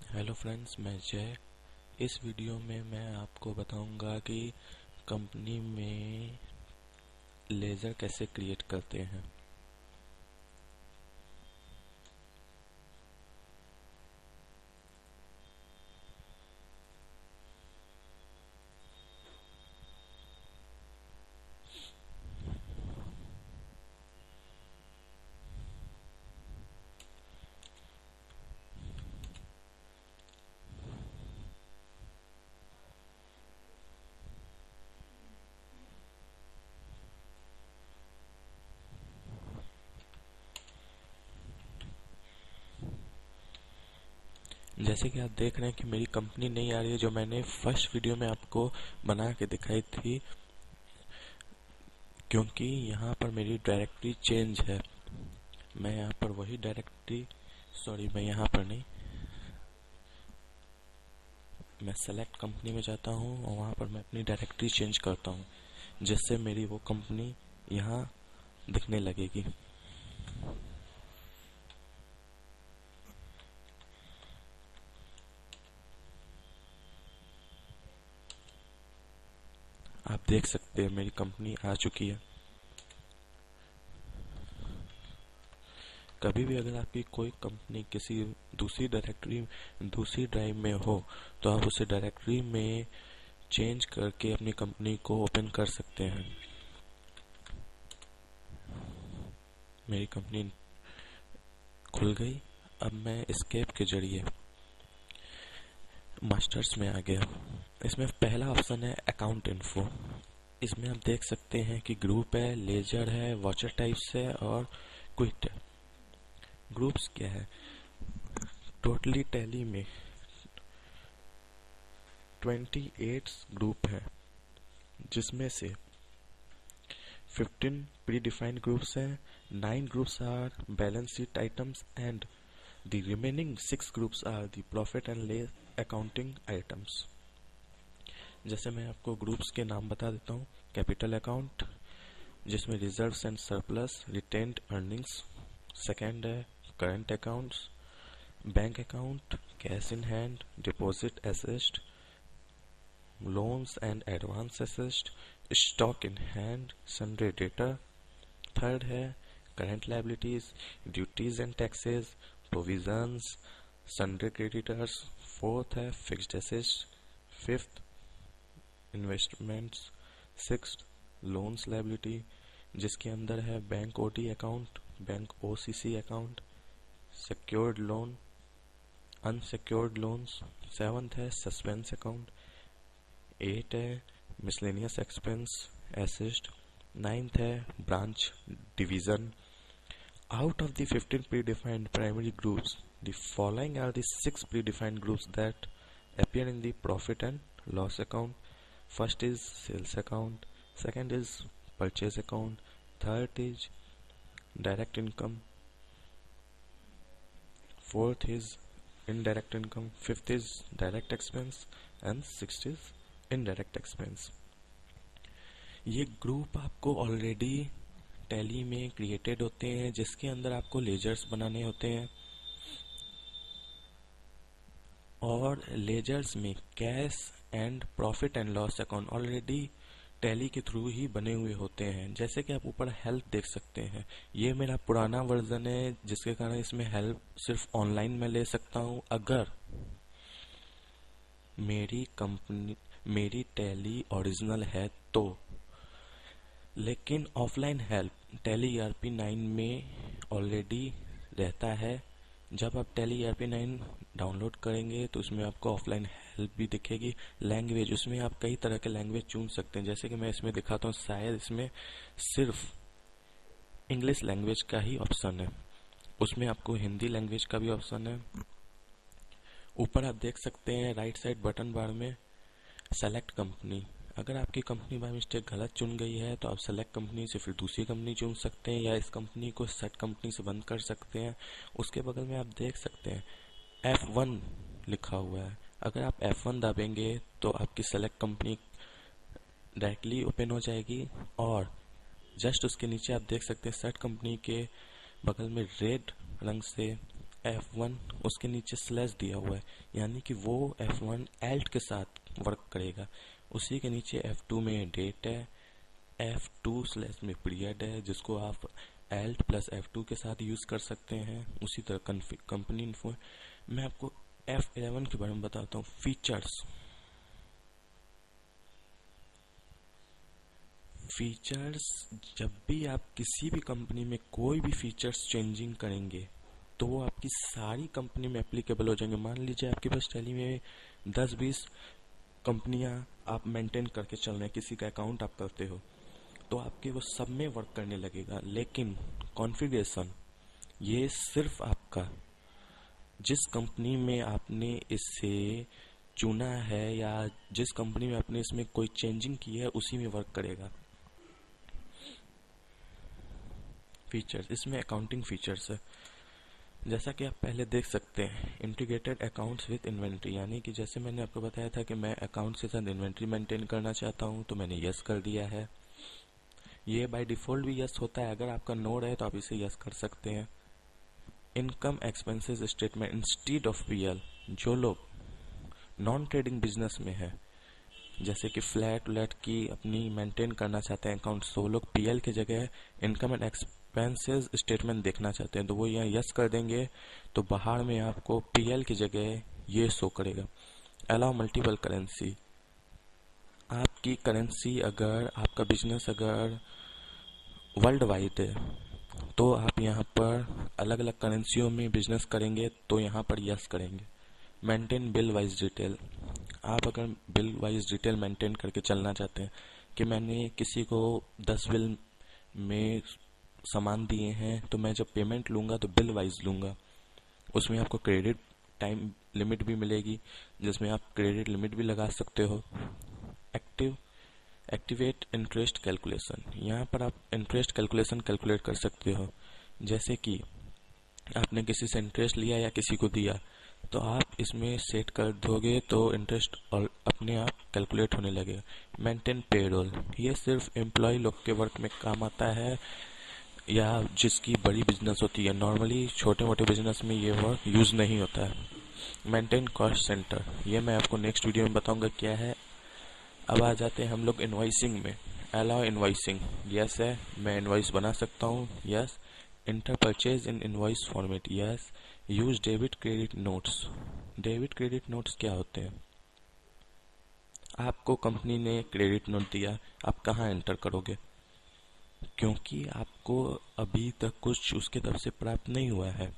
Hello friends, मैं जय। इस वीडियो में मैं आपको बताऊंगा कि कंपनी में लेज़र कैसे क्रिएट करते हैं। जैसे कि आप देख रहे हैं कि मेरी कंपनी नहीं आ रही है, जो मैंने फर्स्ट वीडियो में आपको बना के दिखाई थी, क्योंकि यहाँ पर मेरी डायरेक्टरी चेंज है। मैं यहाँ पर वही डायरेक्टरी मैं यहाँ पर नहीं, मैं सेलेक्ट कंपनी में जाता हूँ और वहाँ पर मैं अपनी डायरेक्टरी चेंज करता हूँ, जिससे मेरी वो कंपनी यहाँ दिखने लगेगी। आप देख सकते हैं मेरी कंपनी आ चुकी है। कभी भी अगर आपकी कोई कंपनी किसी दूसरी ड्राइव में हो, तो आप उसे डायरेक्टरी में चेंज करके अपनी कंपनी को ओपन कर सकते हैं। मेरी कंपनी खुल गई। अब मैं एस्केप के जरिए मास्टर्स में आ गया। इसमें पहला ऑप्शन है अकाउंट इन्फो। इसमें आप देख सकते हैं कि ग्रुप है, लेजर है, वॉचर टाइप्स है और क्विट है। ग्रुप्स क्या है? टोटली टैली में 28 ग्रुप है, जिसमें से 15 प्री डिफाइंड ग्रुप्स हैं, 9 groups are balance sheet items and the remaining 6 groups are the profit and loss accounting items। जैसे मैं आपको ग्रुप्स के नाम बता देता हूँ। कैपिटल अकाउंट, जिसमें reserves and surplus, retained earnings. Second है current accounts, bank account, cash in hand, deposit asset, loans and advance asset, stock in hand, sundry debtor. Third है current liabilities, duties and taxes, provisions, sundry creditors. Fourth है fixed assets. Fifth investments. Sixth loans liability, जिसके अंदर है bank OD account, bank OCC account, secured loan, unsecured loans. Seventh है suspense account. Eight है miscellaneous expense asset. Ninth है branch division. Out of the 15 predefined primary groups, the following are the 6 predefined groups that appear in the profit and loss account. First is sales account, second is purchase account, third is direct income, fourth is indirect income, fifth is direct expense and sixth is indirect expense। ये group आपको already tally में created होते हैं, जिसके अंदर आपको ledgers बनाने होते हैं और लेजर्स में cash and profit and loss account already tally के थ्रू ही बने हुए होते हैं। जैसे कि आप ऊपर हेल्प देख सकते हैं, ये मेरा पुराना वर्जन है, जिसके कारण इसमें हेल्प सिर्फ ऑनलाइन में ले सकता हूँ अगर मेरी टैली ओरिजिनल है तो। लेकिन ऑफलाइन हेल्प टैली ERP 9 में ऑलरेडी रहता है। जब आप टैली ERP 9 डाउनलोड करेंगे तो उसमें आपको ऑफलाइन हेल्प भी दिखेगी। लैंग्वेज, उसमें आप कई तरह के लैंग्वेज चुन सकते हैं। जैसे कि मैं इसमें दिखाता हूँ, शायद इसमें सिर्फ इंग्लिश लैंग्वेज का ही ऑप्शन है। उसमें आपको हिंदी लैंग्वेज का भी ऑप्शन है। ऊपर आप देख सकते हैं राइट साइड बटन बार में सेलेक्ट कंपनी। अगर आपकी कंपनी बाय मिस्टेक गलत चुन गई है तो आप सेलेक्ट कंपनी से फिर दूसरी कंपनी चुन सकते हैं, या इस कंपनी को सेट कंपनी से बंद कर सकते हैं। उसके बगल में आप देख सकते हैं F1 लिखा हुआ है। अगर आप F1 दबाएंगे तो आपकी सेलेक्ट कंपनी डायरेक्टली ओपन हो जाएगी, और जस्ट उसके नीचे आप देख सकते हैं सेट कंपनी के बगल में रेड रंग से F1 उसके नीचे स्लैश दिया हुआ है, यानी कि वो F1 एल्ट के साथ वर्क करेगा। उसी के नीचे F2 में डेट है, F2 स्लैश में पीरियड है, जिसको आप एल्ट प्लस F2 के साथ यूज कर सकते हैं। उसी तरह कंपनी इन्फो। मैं आपको F11 के बारे में बताता हूँ। फीचर्स, जब भी आप किसी भी कंपनी में कोई भी फीचर्स चेंजिंग करेंगे तो वो आपकी सारी कंपनी में एप्लीकेबल हो जाएंगे। मान लीजिए आपके पास टैली में 10-20 कंपनियां आप मेंटेन करके चल रहे हैं, किसी का अकाउंट आप करते हो, तो आपके वो सब में वर्क करने लगेगा। लेकिन कॉन्फ़िगरेशन ये सिर्फ आपका जिस कंपनी में आपने इसे चुना है या जिस कंपनी में आपने इसमें कोई चेंजिंग की है उसी में वर्क करेगा। फीचर्स, इसमें अकाउंटिंग फीचर्स है। जैसा कि आप पहले देख सकते हैं, इंटीग्रेटेड अकाउंट्स विद इन्वेंट्री, यानी कि जैसे मैंने आपको बताया था कि मैं अकाउंट्स के साथ इन्वेंट्री मेंटेन करना चाहता हूं, तो मैंने यस कर दिया है। ये बाय डिफॉल्ट भी यस होता है, अगर आपका नोड है तो आप इसे यस कर सकते हैं। Income expenses statement instead of PL, जो लोग नॉन ट्रेडिंग बिजनेस में है, जैसे कि फ्लैट की अपनी मेंटेन करना चाहते हैं अकाउंट्स, तो वो लोग पीएल की जगह इनकम एंड एक्सपेंसेस स्टेटमेंट देखना चाहते हैं, तो वो यहाँ यस कर देंगे, तो बाहर में आपको पीएल की जगह ये शो करेगा। अलाउ मल्टीपल करेंसी, आपकी करेंसी अगर आपका बिजनेस अगर वर्ल्ड वाइड है तो आप यहाँ पर अलग अलग करेंसियों में बिजनेस करेंगे तो यहाँ पर यस करेंगे। मेंटेन बिल वाइज डिटेल, आप अगर बिल वाइज डिटेल मेंटेन करके चलना चाहते हैं कि मैंने किसी को 10 बिल में सामान दिए हैं, तो मैं जब पेमेंट लूंगा तो बिल वाइज लूंगा, उसमें आपको क्रेडिट टाइम लिमिट भी मिलेगी, जिसमें आप क्रेडिट लिमिट भी लगा सकते हो। एक्टिवेट इंटरेस्ट कैलकुलेशन, यहाँ पर आप इंटरेस्ट कैलकुलेशन कैलकुलेट कर सकते हो। जैसे कि आपने किसी से इंटरेस्ट लिया या किसी को दिया, तो आप इसमें सेट कर दोगे तो इंटरेस्ट और अपने आप कैलकुलेट होने लगेगा। मेंटेन पेरोल, ये सिर्फ एम्प्लॉय लोग के वर्क में काम आता है या जिसकी बड़ी बिजनेस होती है। नॉर्मली छोटे मोटे बिजनेस में ये वर्क यूज नहीं होता है। मेंटेन कॉस्ट सेंटर, ये मैं आपको नेक्स्ट वीडियो में बताऊंगा क्या है। अब आ जाते हैं हम लोग इनवॉइसिंग में। अलाउ इनवॉइसिंग, यस है, मैं इनवॉइस बना सकता हूँ, yes. Inter purchase in invoice format, yes. Use debit credit notes, debit credit notes क्या होते हैं? आपको कंपनी ने क्रेडिट नोट दिया, आप कहाँ एंटर करोगे? क्योंकि आपको अभी तक कुछ उसके तरफ से प्राप्त नहीं हुआ है,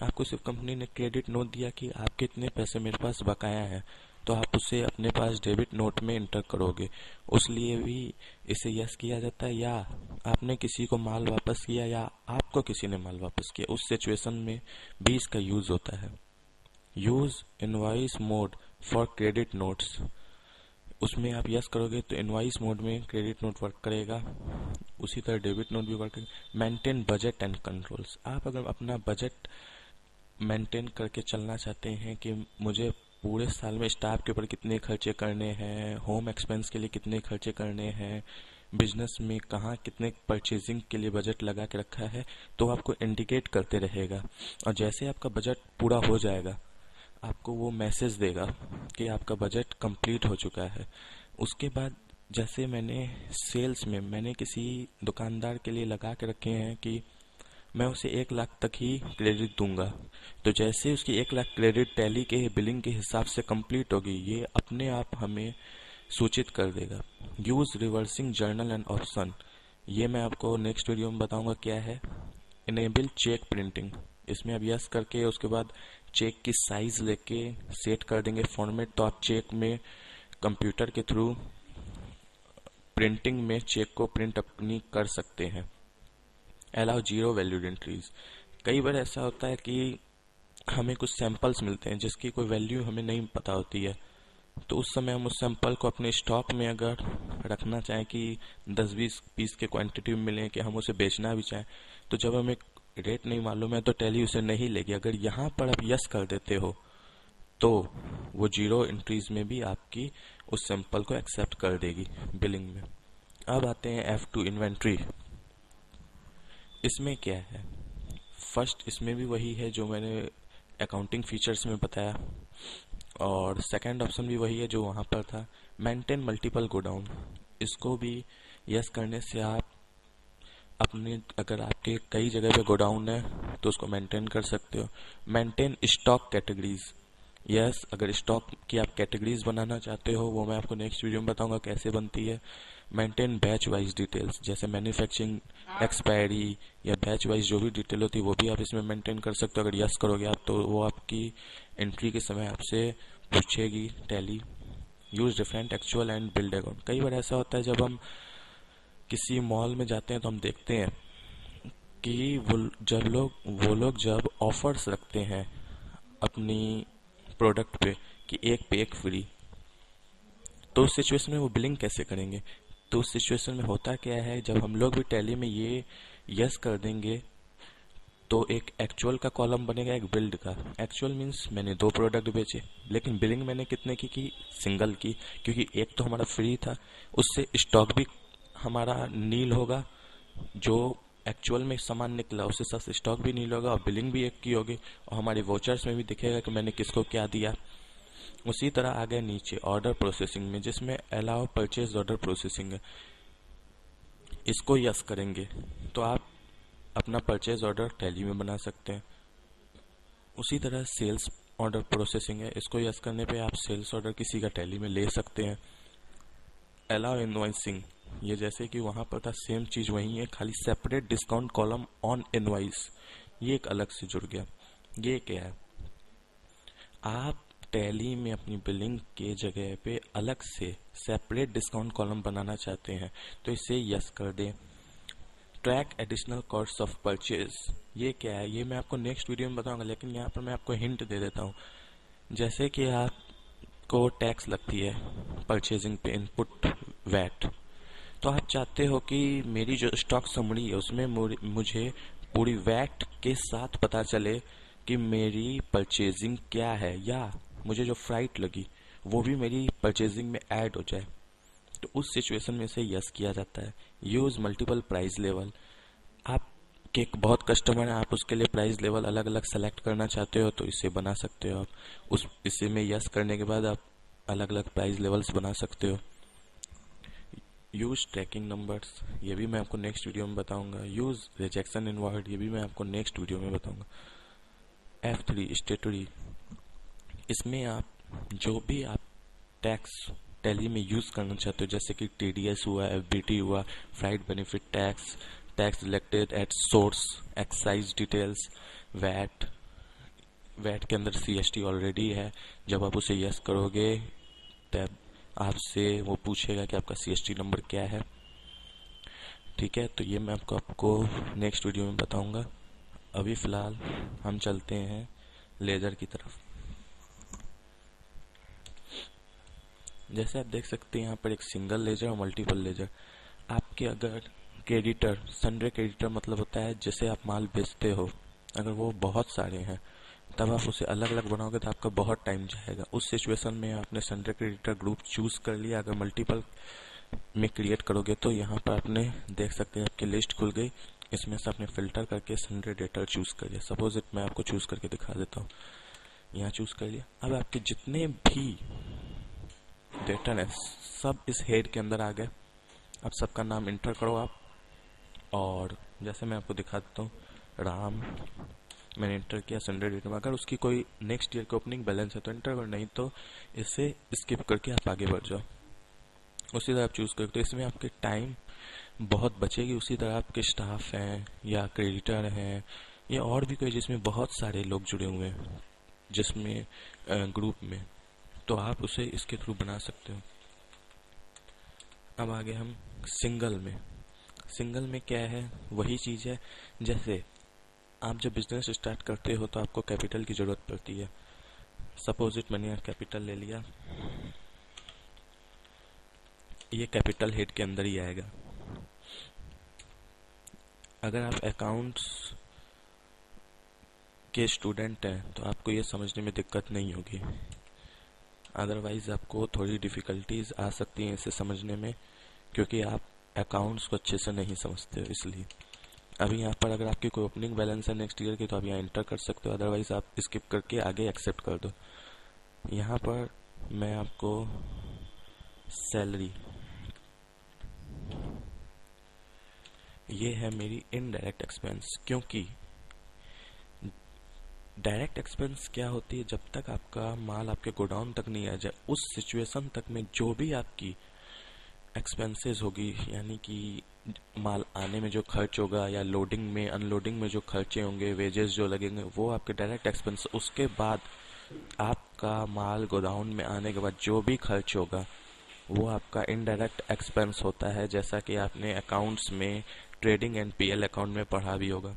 आपको सिर्फ कंपनी ने क्रेडिट नोट दिया कि आपके इतने पैसे मेरे पास बकाया है, तो आप उसे अपने पास डेबिट नोट में इंटर करोगे। उस लिए भी इसे यस किया जाता है। या आपने किसी को माल वापस किया या आपको किसी ने माल वापस किया, उस सिचुएशन में भी इसका यूज होता है। Use invoice mode for credit notes, उसमें आप यस करोगे तो इनवॉइस मोड में क्रेडिट नोट वर्क करेगा, उसी तरह डेबिट नोट भी वर्क करेगा। मेंटेन बजट एंड कंट्रोल्स, आप अगर अपना बजट मेंटेन करके चलना चाहते हैं कि मुझे पूरे साल में स्टाफ के ऊपर कितने खर्चे करने हैं, होम एक्सपेंस के लिए कितने खर्चे करने हैं, बिजनेस में कहाँ कितने परचेजिंग के लिए बजट लगा के रखा है, तो आपको इंडिकेट करते रहेगा। और जैसे आपका बजट पूरा हो जाएगा, आपको वो मैसेज देगा कि आपका बजट कंप्लीट हो चुका है। उसके बाद जैसे मैंने सेल्स में मैंने किसी दुकानदार के लिए लगा के रखे हैं कि मैं उसे 1 लाख तक ही क्रेडिट दूंगा, तो जैसे उसकी 1 लाख क्रेडिट टैली के बिलिंग के हिसाब से कंप्लीट होगी, ये अपने आप हमें सूचित कर देगा। Use reversing journal and option, ये मैं आपको नेक्स्ट वीडियो में बताऊंगा क्या है। इनेबल चेक प्रिंटिंग, इसमें अब यस करके उसके बाद चेक की साइज लेके सेट कर देंगे फॉर्मेट, तो आप चेक में कंप्यूटर के थ्रू प्रिंटिंग में चेक को प्रिंट अपनी कर सकते हैं। अलाउ जीरो वैल्यूड एंट्रीज, कई बार ऐसा होता है कि हमें कुछ सैंपल्स मिलते हैं जिसकी कोई वैल्यू हमें नहीं पता होती है, तो उस समय हम उस सैंपल को अपने स्टॉक में अगर रखना चाहें कि 10-20 पीस के क्वांटिटी में मिले कि हम उसे बेचना भी चाहें, तो जब हमें रेट नहीं मालूम है तो टैली उसे नहीं लेगी। अगर यहाँ पर आप यस कर देते हो तो वो जीरो एंट्रीज में भी आपकी उस सैंपल को एक्सेप्ट कर देगी बिलिंग में। अब आते हैं F2 इन्वेंट्री। इसमें क्या है, फर्स्ट इसमें भी वही है जो मैंने अकाउंटिंग फीचर्स में बताया, और सेकंड ऑप्शन भी वही है जो वहाँ पर था, मेंटेन मल्टीपल गोडाउन। इसको भी यस करने से आप अपने, अगर आपके कई जगह पे गोडाउन है तो उसको मेंटेन कर सकते हो। मेंटेन स्टॉक कैटेगरीज, यस, अगर स्टॉक की आप कैटेगरीज बनाना चाहते हो, वो मैं आपको नेक्स्ट वीडियो में बताऊंगा कैसे बनती है। मेंटेन बैच वाइज डिटेल्स, जैसे मैन्युफैक्चरिंग एक्सपायरी या बैच वाइज जो भी डिटेल होती है वो भी आप इसमें मेंटेन कर सकते हो। अगर यस करोगे आप तो वो आपकी एंट्री के समय आपसे पूछेगी Tally. Use different actual and billed account. कई बार ऐसा होता है जब हम किसी मॉल में जाते हैं तो हम देखते हैं कि वो लोग जब ऑफर्स रखते हैं अपनी प्रोडक्ट पे एक फ्री, तो उस सिचुएशन में वो बिलिंग कैसे करेंगे? तो उस सिचुएशन में होता क्या है, जब हम लोग भी टैली में ये यस कर देंगे तो एक एक्चुअल का कॉलम बनेगा, एक बिल्ड का। एक्चुअल मीन्स मैंने 2 प्रोडक्ट बेचे, लेकिन बिलिंग मैंने कितने की सिंगल की, क्योंकि एक तो हमारा फ्री था, उससे स्टॉक भी हमारा नील होगा, जो एक्चुअल में सामान निकला उससे साथ स्टॉक भी नील होगा, और बिलिंग भी एक की होगी, और हमारे वोचर्स में भी दिखेगा कि मैंने किसको क्या दिया। उसी तरह आ गया नीचे ऑर्डर प्रोसेसिंग में, जिसमें अलाउ परचेज ऑर्डर प्रोसेसिंग है। इसको यस करेंगे तो आप अपना परचेज ऑर्डर टैली में बना सकते हैं। उसी तरह सेल्स ऑर्डर प्रोसेसिंग है, इसको यस करने पे आप सेल्स ऑर्डर किसी का टैली में ले सकते हैं। अलाउ इनवॉइसिंग, ये जैसे कि वहां पर था सेम चीज वही है, खाली separate discount column on invoice, ये एक अलग से जुड़ गया। ये क्या है, आप टैली में अपनी बिलिंग के जगह पे अलग से सेपरेट डिस्काउंट कॉलम बनाना चाहते हैं तो इसे यस कर दें। Track additional cost of purchase, ये क्या है, ये मैं आपको नेक्स्ट वीडियो में बताऊंगा, लेकिन यहाँ पर मैं आपको हिंट दे देता हूँ। जैसे कि आपको टैक्स लगती है परचेजिंग पे, इनपुट वैट, तो आप चाहते हो कि मेरी जो स्टॉक समरी है उसमें मुझे पूरी वैट के साथ पता चले कि मेरी परचेजिंग क्या है, या मुझे जो फ्राइट लगी वो भी मेरी परचेजिंग में ऐड हो जाए। तो उस सिचुएशन में से यस किया जाता है। यूज मल्टीपल प्राइस लेवल, आप के बहुत कस्टमर है, आप उसके लिए प्राइस लेवल अलग अलग सेलेक्ट करना चाहते हो तो इसे बना सकते हो आप। उस इसे में यस करने के बाद आप अलग अलग प्राइस लेवल्स बना सकते हो। यूज ट्रैकिंग नंबर्स, ये भी मैं आपको नेक्स्ट वीडियो में बताऊंगा। यूज रिजेक्शन इनवर्ड, ये भी मैं आपको नेक्स्ट वीडियो में बताऊंगा। F3 स्टेटरी, इसमें आप जो भी आप टैक्स टैली में यूज करना चाहते हो, जैसे कि TDS हुआ, FBT हुआ, freight benefit tax, tax collected at source, excise details, VAT, VAT के अंदर CST ऑलरेडी है, जब आप उसे यस करोगे तब आपसे वो पूछेगा कि आपका CST नंबर क्या है। ठीक है, तो ये मैं आपको नेक्स्ट वीडियो में बताऊंगा। अभी फिलहाल हम चलते हैं लेजर की तरफ। जैसे आप देख सकते हैं यहाँ पर एक सिंगल लेजर और मल्टीपल लेजर। आपके अगर क्रेडिटर, सन्ड्री क्रेडिटर मतलब होता है जैसे आप माल बेचते हो, अगर वो बहुत सारे हैं तब आप उसे अलग अलग बनाओगे तो आपका बहुत टाइम जाएगा। उस सिचुएशन में आपने सन्ड्री क्रेडिटर ग्रुप चूज कर लिया। अगर मल्टीपल में क्रिएट करोगे तो यहाँ पर आपने देख सकते हैं आपकी लिस्ट खुल गई, इसमें से आपने फिल्टर करके सन्ड्री डेटर चूज कर लिया। सपोज इट मैं आपको चूज करके दिखा देता हूँ, यहाँ चूज कर लिया। अब आपके जितने भी डेटर है सब इस हेड के अंदर आ गए। अब सबका नाम इंटर करो आप, और जैसे मैं आपको दिखा देता हूँ, राम मैंने इंटर किया सन्ड्री डेटर में। अगर उसकी कोई नेक्स्ट ईयर की ओपनिंग बैलेंस है तो इंटर करो, नहीं तो इसे स्किप करके आप आगे बढ़ जाओ। उसी तरह आप चूज करो तो इसमें आपके टाइम बहुत बचेगी। उसी तरह आपके स्टाफ हैं या क्रेडिटर हैं या और भी कोई जिसमें बहुत सारे लोग जुड़े हुए हैं जिसमें ग्रुप में, तो आप उसे इसके थ्रू बना सकते हो। अब आगे हम सिंगल में। सिंगल में क्या है, वही चीज है जैसे आप जब बिजनेस स्टार्ट करते हो तो आपको कैपिटल की जरूरत पड़ती है। सपोज इट मैंने कैपिटल ले लिया, ये कैपिटल हेड के अंदर ही आएगा। अगर आप अकाउंट्स के स्टूडेंट हैं तो आपको ये समझने में दिक्कत नहीं होगी, अदरवाइज आपको थोड़ी डिफिकल्टीज आ सकती हैं इसे समझने में, क्योंकि आप अकाउंट्स को अच्छे से नहीं समझते हो। इसलिए अभी यहाँ पर अगर आपकी कोई ओपनिंग बैलेंस है नेक्स्ट ईयर की तो आप यहाँ एंटर कर सकते हो, अदरवाइज आप स्किप करके आगे एक्सेप्ट कर दो। यहाँ पर मैं आपको सैलरी, ये है मेरी इनडायरेक्ट एक्सपेंस, क्योंकि डायरेक्ट एक्सपेंस क्या होती है, जब तक आपका माल आपके गोडाउन तक नहीं आ जाए उस सिचुएशन तक में जो भी आपकी एक्सपेंसेस होगी, यानी कि माल आने में जो खर्च होगा या लोडिंग में अनलोडिंग में जो खर्चे होंगे, वेजेस जो लगेंगे, वो आपके डायरेक्ट एक्सपेंस। उसके बाद आपका माल गोडाउन में आने के बाद जो भी खर्च होगा वो आपका इनडायरेक्ट एक्सपेंस होता है, जैसा कि आपने अकाउंट्स में ट्रेडिंग एंड पीएल अकाउंट में पढ़ा भी होगा।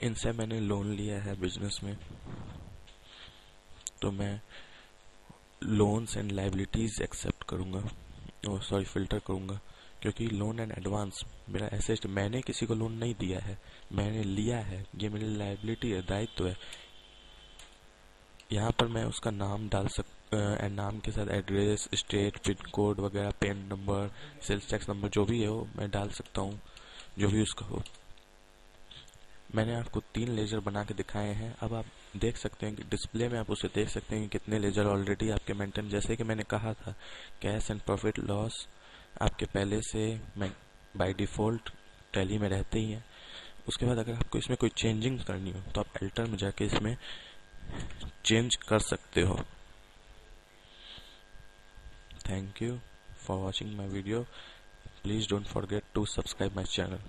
इनसे मैंने लोन लिया है बिजनेस में, तो मैं लोन्स एंड लाइबिलिटीज एक्सेप्ट करूंगा, सॉरी फिल्टर करूंगा, क्योंकि लोन एंड एडवांस मेरा एसेट, मैंने किसी को लोन नहीं दिया है, मैंने लिया है, ये मेरी लाइबिलिटी है, दायित्व है। यहाँ पर मैं उसका नाम डाल नाम के साथ एड्रेस, स्टेट, पिन कोड वगैरह, PAN number, sales tax number, जो भी है वो मैं डाल सकता हूँ, जो भी उसका हो। मैंने आपको 3 लेजर बना के दिखाए हैं। अब आप देख सकते हैं कि डिस्प्ले में आप उसे देख सकते हैं कि कितने लेजर ऑलरेडी आपके मेंटेन, जैसे कि मैंने कहा था कैश एंड प्रॉफिट लॉस आपके पहले से बाय डिफॉल्ट टैली में रहते ही हैं। उसके बाद अगर आपको इसमें कोई चेंजिंग करनी हो तो आप एल्टर में जाके इसमें चेंज कर सकते हो। Thank you for watching my video. Please don't forget to subscribe my channel.